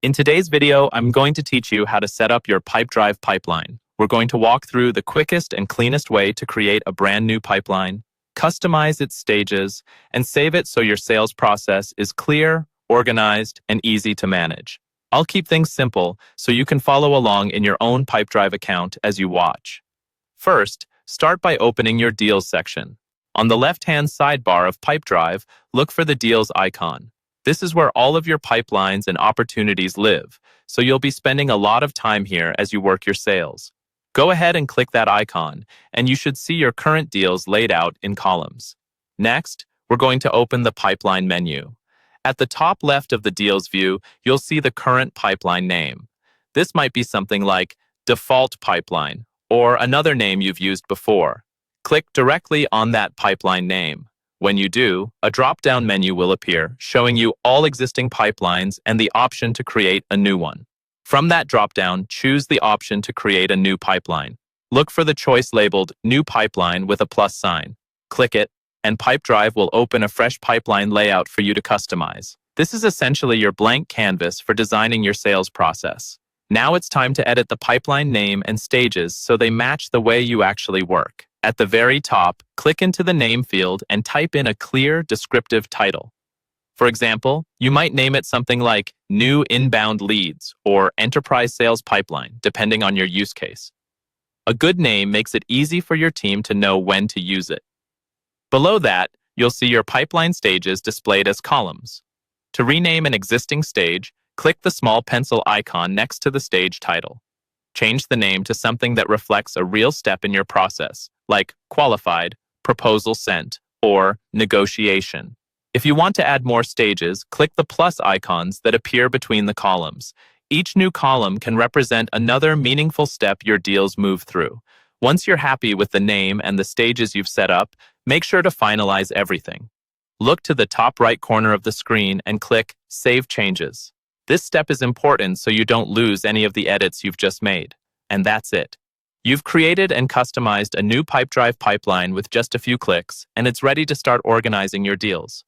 In today's video, I'm going to teach you how to set up your Pipedrive pipeline. We're going to walk through the quickest and cleanest way to create a brand new pipeline, customize its stages, and save it so your sales process is clear, organized, and easy to manage. I'll keep things simple so you can follow along in your own Pipedrive account as you watch. First, start by opening your Deals section. On the left-hand sidebar of Pipedrive, look for the Deals icon. This is where all of your pipelines and opportunities live, so you'll be spending a lot of time here as you work your sales. Go ahead and click that icon, and you should see your current deals laid out in columns. Next, we're going to open the pipeline menu. At the top left of the deals view, you'll see the current pipeline name. This might be something like default pipeline, or another name you've used before. Click directly on that pipeline name. When you do, a drop-down menu will appear, showing you all existing pipelines and the option to create a new one. From that drop-down, choose the option to create a new pipeline. Look for the choice labeled New Pipeline with a plus sign. Click it, and Pipedrive will open a fresh pipeline layout for you to customize. This is essentially your blank canvas for designing your sales process. Now it's time to edit the pipeline name and stages so they match the way you actually work. At the very top, click into the name field and type in a clear, descriptive title. For example, you might name it something like New Inbound Leads or Enterprise Sales Pipeline, depending on your use case. A good name makes it easy for your team to know when to use it. Below that, you'll see your pipeline stages displayed as columns. To rename an existing stage, click the small pencil icon next to the stage title. Change the name to something that reflects a real step in your process, like Qualified, Proposal Sent, or Negotiation. If you want to add more stages, click the plus icons that appear between the columns. Each new column can represent another meaningful step your deals move through. Once you're happy with the name and the stages you've set up, make sure to finalize everything. Look to the top right corner of the screen and click Save Changes. This step is important so you don't lose any of the edits you've just made. And that's it. You've created and customized a new Pipedrive pipeline with just a few clicks, and it's ready to start organizing your deals.